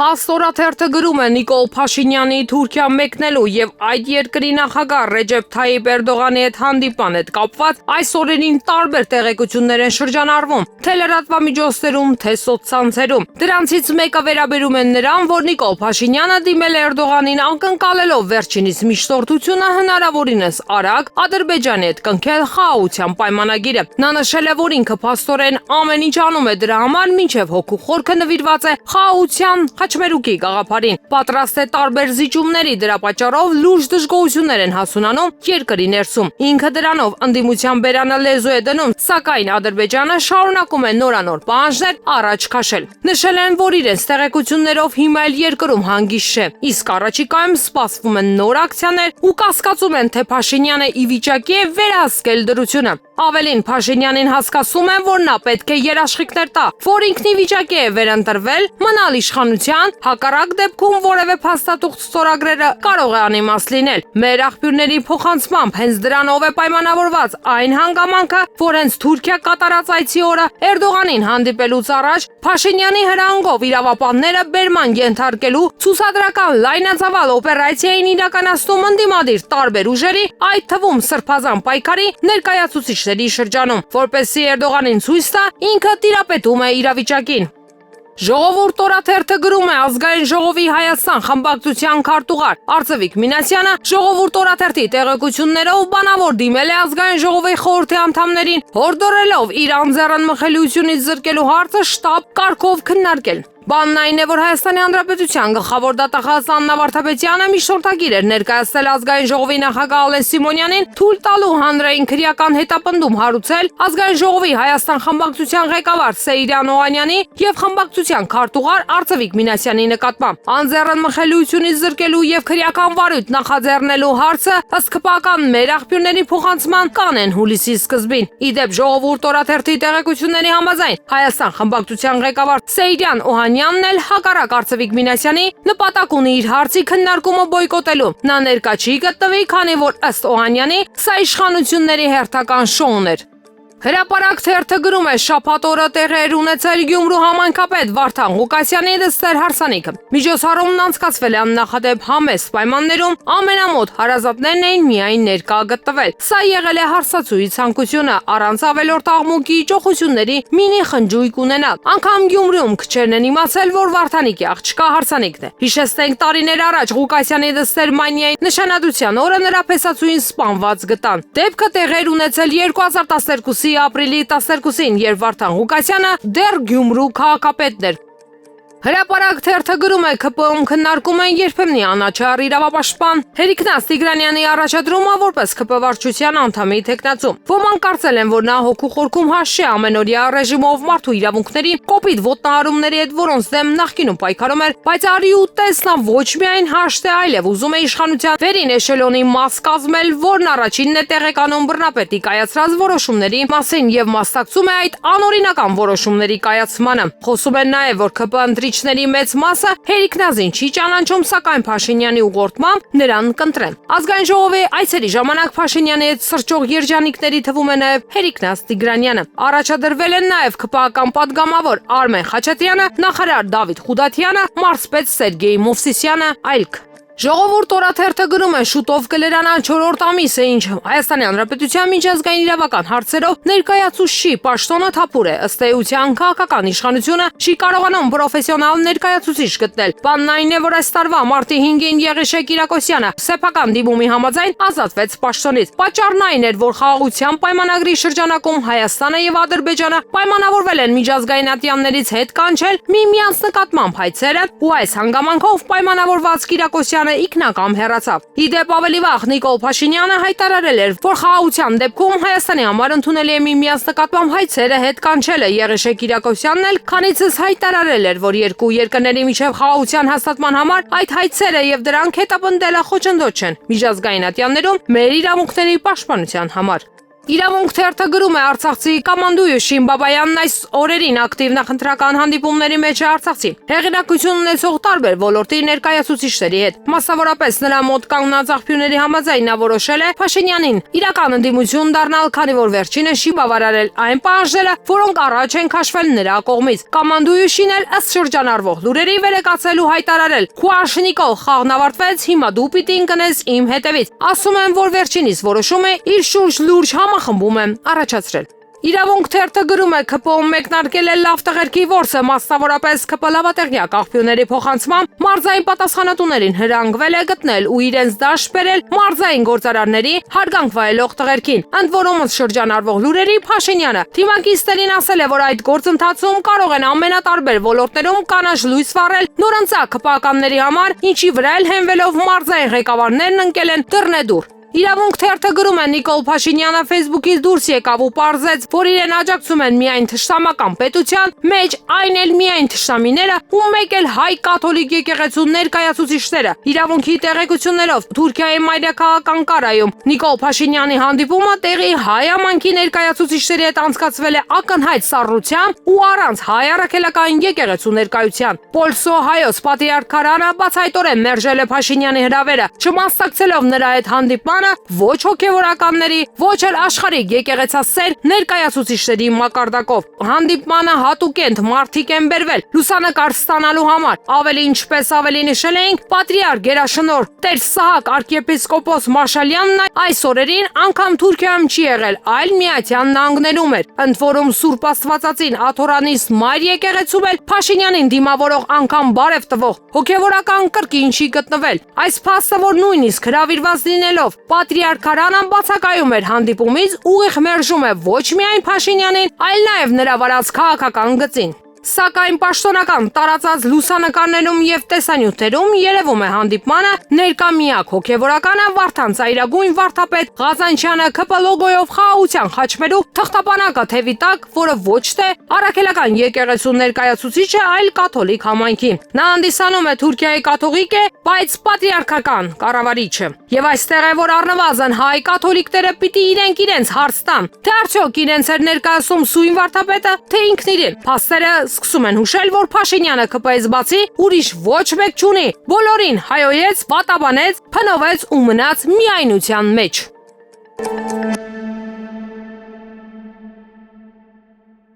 Փաստորաթերթը գրում է Նիկոլ Փաշինյանի Թուրքիա մեկնելու եւ այդ երկրի նախագահ Ռեջեփ Թայիպ Էրդողանի հետ հանդիպման հետ կապված այս օրերին տարբեր տեղեկություններ են շրջանառվում, թե լրատվամիջոցներում, թե սոցցանցերում։ Դրանցից մեկը վերաբերում է նրան, որ Նիկոլ Փաշինյանը դիմել է Էրդողանին անկնկալելով վերջինիս միջնորդությունը հնարավորինս արագ Ադրբեջանի հետ կնքել խաղաղության պայմանագիրը։ Նա նշել է, որ ինքը փաստորեն ամեն ինչ անում է դրա համար, մինչև հոգու խորքը նվիրված է խաղաղության խաչմերուկի գաղափարին, պատրաստ է տարբեր զիջումների, դրա պատճառով լուրջ դժգոհություններ են հասունանում երկրի ներսում։ Ինքը դրանով ընդդիմության բերանը լեզու է դնում, սակայն Ադրբեջանը շարունակում է նորանոր պահանջներ առաջ քաշել։ Նշել են, որ իրենց տեղեկություններով հիմա էլ երկրում հանգիստ չէ, իսկ առաջիկայում սպասվում են նոր ակցիաներ ու կասկածում են, թե Փաշինյանը ի վիճակի է վերահսկել դրությունը։ Ավելին, Փաշինյանին հասկացում են, որ նա պետք է երաշխիքներ տա, որ ինքն ի վիճակի է վերընտրվել, մնալ իշխանության, հակառակ դեպքում որևէ փաստաթուղթ ստորագրելը կարող է անիմաստ լինել։ Մեր աղբյուրների փոխանցմամբ հենց դրանով է պայմանավորված այն հանգամանքը, որ հենց Թուրքիա կատարած այցի օրը Էրդողանին հանդիպելուց առաջ Փաշինյանի հրահանգով իրավապահները բերման ենթարկելու ցուցադրական լայնածավալ օպերացիա էին իրականացնում ընդդիմադիր տարբեր ուժերի, այդ թվում Սրբազան պայքարի ներկայացուցիչների շրջանում, որպեսզի Էրդողանին ցույց տա ինքը տիրապետում է իրավիճակին։ Ժողովուրդ օրաթերթը գրում է Ազգային ժողովի Հայաստան խմբակցության քարտուղար Արծվիկ Մինասյանը ժողովուրդ օրաթերթի տեղեկություններով բանավոր դիմել է Ազգային ժողովի խորհրդի անդամներին, հորդորելով իր անձեռնմխելիությունից զրկելու հարցը շտապ կարգով քննարկել։ Բանն այն է, որ Հայաստանի Հանրապետության գլխավոր դատախազ Աննա Վարդապետյանը միջնորդագիր էր ներկայացել Ազգային ժողովի նախագահ Ալեն Սիմոնյանին թույլ տալու հանրային քրեական հետապնդում հարուցել Ազգային ժողովի Հայաստան խմբակցության ղեկավար Սեյրան Օհանյանի եւ խմբակցության քարտուղար Արծվիկ Մինասյանի նկատմամբ։ Անձեռնմխելիությունից զրկելու եւ քրեական վարույթ նախաձեռնելու հարցը ըստ քպական մեր աղբյուրների փոխանցման կանեն հուլիսի սկզբին։ Իդեպ ժողովուրդ օրաթերթի տեղեկությունների համաձայն Հայաստան խմբակցության ղեկավար Սեյրան Օհանյանն էլ հակառակ Արծվիկ Մինասյանի նպատակ ունի իր հարցի քննարկումը բոյկոտելու։ Նա ներկա չի գտնվի, քանի որ ըստ Օհանյանի սա իշխանությունների հերթական շոուն էր։ Հրապարակ թերթը գրում է շաբաթ օրը տեղի էր ունեցել Գյումրու համայնքապետ Վարդան Ղուկասյանի դստեր հարսանիքը։ Միջոցառումն անցկացվել է աննախադեպ համեստ պայմաններում, ամենամոտ հարազատներն էին միայն ներկա գտնվել։ Սա եղել է հարսացուի ցանկությունը առանց ավելորդ աղմուկի ճոխությունների մինի խնջույք ունենալ։ Անկամ Գյումրիում քչերն են իմացել, որ Վարդանիկի աղջկա հարսանիքն է։ Հիշեցնենք տարիներ առաջ Ղուկասյանի դստեր Մանիայի նշանադրության օրը նրա փեսացուին սպանված գտան։ Դեպքը տեղի էր ունեցել 2012 ապրիլի 12-ին, երբ Վարդան Ղուկասյանը դեռ Գյումրու քաղաքապետն էր։ Հրապարակ թերթը գրում է ՔՊ-ում քննարկում են երբեմնի անաչառ իրավապաշտպան Հերիկնաց Տիգրանյանի առաջադրումը որպես ՔՊ վարչության անդամի թեկնածու։ Ոմանք կարծել են, որ նա հոգու խորքում հաշ է ամենօրյա ռեժիմով մարդու իրավունքների կոպիտ ոտնահարումների հետ, որոնց դեմ նախկինում պայքարում էր, բայց արի ու տես նա ոչ միայն հաշտ է, այլև ուզում է իշխանության վերին էշելոնի մաս կազմել, որն առաջինն է տեղեկանում բռնապետի կայացրած որոշումների մասին եւ մասնակցում է այդ անօրինական որոշումների կայացմանը։ Խոսում են նաեւ, որ ՔՊ ընտրիչների մեծ մասը Հերիկնազին չի ճանաչում, սակայն Փաշինյանի ուղղորդմամբ նրան կընտրեն։ Ազգային ժողովի այցերի ժամանակ Փաշինյանի հետ սրճող երջանիկների թվում է նաեւ Հերիկնաց Տիգրանյանը։ Առաջադրվել են նաեւ ՔՊ-ական падգամավոր Արմեն Խաչատրյանը, նախարար Դավիթ Խուդաթյանը, մարզպետ Սերգեյ Մովսիսյանը, այլք։ Ժողովուրդ օրաթերթը գրում է շուտով կլերանա 4-րդ ամիսը, ինչը Հայաստանի Հանրապետության միջազգային իրավական հարցերով ներկայացուցչի պաշտոնը թափուր է, ըստ էության քաղաքական իշխանությունը չի կարողանում պրոֆեսիոնալ ներկայացուցիչ գտնել։ Բանն այն է, որ այս տարվա մարտի 5-ին Եղիշե Կիրակոսյանը սեփական դիմումի համաձայն ազատվեց պաշտոնից։ Պատճառն այն էր, որ խաղաղության պայմանագրի շրջանակում Հայաստանը եւ Ադրբեջանը պայմանավորվել են միջազգային ատյաններից հետ կանչել միմյանց նկատմամբ հայցերը, ու այս հանգամանքով պայմանավորված Կիրակոսյանը ինքնակամ հեռացավ։ Իդեպ ավելի վաղ Նիկոլ Փաշինյանը հայտարարել էր, որ խաղաղության դեպքում Հայաստանի համար ընդունելի է միմյանց նկատմամբ հայցերը հետ կանչելը։ Եղիշե Կիրակոսյանն էլ քանիցս հայտարարել էր, որ երկու երկրների միջև խաղաղության հաստատման համար այդ հայցերը եւ դրանք հետապնդելը խոչընդոտ չեն միջազգային ատյաններում մեր իրավունքների պաշտպանության համար։ Իրավունք թերթը գրում է Արցախցի կամանդույու Բաբայանն այս օրերին ակտիվ նախընտրական հանդիպումների մեջ է Արցախցի հեղինակություն ունեցող տարբեր ոլորտի ներկայացուցիչների հետ։ Մասնավորապես նրա մոտ կանգնած աղբյուրների համաձայն նա որոշել է Փաշինյանին իրական ընդդիմություն դառնալ, քանի որ վերջինը բավարարել այն պահանջները, որոնք առաջ են քաշվել նրա կողմից։ Կամանդույու էլ ըստ շրջանառվող լուրերի վերեկացել ու հայտարարել. «Քուաշնիկով խաղն ավարտվեց, հիմա դու պիտի ընկնես իմ հետևից»։ Ասում են, որ վերջինիս որոշումը իր շուրջ լուրջ համախմբում է առաջացրել։ Իրավունք թերթը գրում է ՔՊՕ-ում մեկնարկել է լավ տղերքի որսը, մասնավորապես ՔՊ լավատեղյակ աղբյուրների փոխանցմամբ մարզային պատասխանատուներին հրանգվել է գտնել ու իրենց դաշտ բերել մարզային գործարարների հարգանք վայելող տղերքին։ Ընդ որում շրջանառվող լուրերի Փաշինյանը թիմակիցներին ասել է, որ այդ գործընթացում կարող են ամենատարբեր ոլորտներում կանաչ լույս վառել նորընծակ ԿՊԱ-ականների համար, ինչի վրա էլ հենվելով մարզային ղեկավարներն ընկել են դռնեդուռ։ Իրավունք թերթը գրում է Նիկոլ Փաշինյանը Facebook-ից դուրս եկավ ու պարզեց, որ իրեն աջակցում են միայն թշնամական պետության մեջ, այն էլ միայն թշնամիները ու մեկ էլ հայ կաթոլիկ եկեղեցու ներկայացուցիչները։ Իրավունքի տեղեկություններով Թուրքիայի մայրաքաղաք Անկարայում Նիկոլ Փաշինյանի հանդիպումը տեղի հայ համայնքի ներկայացուցիչների հետ անցկացվել է ակնհայտ սառնությամբ ու առանց հայ առաքելական եկեղեցու ներկայության։ Պոլսո հայոց պատրիարք Քարանը բացայտորեն մերժել է Փաշինյանի հրավերը, չմասնակցելով նրա հետ հանդիպման ոչ հոգևորականների, ոչ էլ աշխարհիկ եկեղեցասեր ներկայացուցիչների մակարդակով։ Հանդիպմանը հատուկենտ մարդիկ են բերվել լուսանկար ստանալու համար։ Ավելի ինչպես ավելի նշել էինք, պատրիարք գերաշնորհ Տեր Սահակ arczepiskopos Մաշալյանն այս օրերին անգամ Թուրքիայում չի եղել, այլ Միացյալ Նահանգներում էր։ Ընդ որում Սուրբ Աստվածածին աթորանիստ մայր եկեղեցում էլ Փաշինյանին դիմավորող անգամ բարև տվող հոգևորական կրկին չի գտնվել։ Այս փաստը, որ նույնիսկ հրավիրված լինելով Պատրիարք Քարանան բացակայում էր հանդիպումից, ուղիղ մերժում է ոչ միայն Փաշինյանին, այլ նաև նրա վարած քաղաքական գծին։ Սակայն պաշտոնական տարածած լուսանկարներում եւ տեսանյութերում երևում է հանդիպմանը ներկա միակ հոգևորականը Վարդան Ծայրագույն վարդապետ Ղազանչյանը ՔՊ լոգոյով խաղաղության խաչմերուկ թղթապանակը թևի տակ, որը ոչ թե առաքելական եկեղեցու ներկայացուցիչ է, այլ կաթոլիկ համայնքի։ Նա հանդիսանում է Թուրքիայի կաթողիկ է, բայց պատրիարքական կառավարիչը։ Եվ այստեղ է, որ առնվազն հայ կաթոլիկները պիտի իրենց հարց տան, թե արդյոք իրենց էր ներկայացում սույն վարդապետը, թե ինքն իրեն։ Փաստերը սկսում են հուշել, որ Փաշինյանը ԿՊ-ից բացի ուրիշ ոչ մեկ չունի։ Բոլորին հայոյեց, պատաբանեց, փնովեց ու մնաց միայնության մեջ։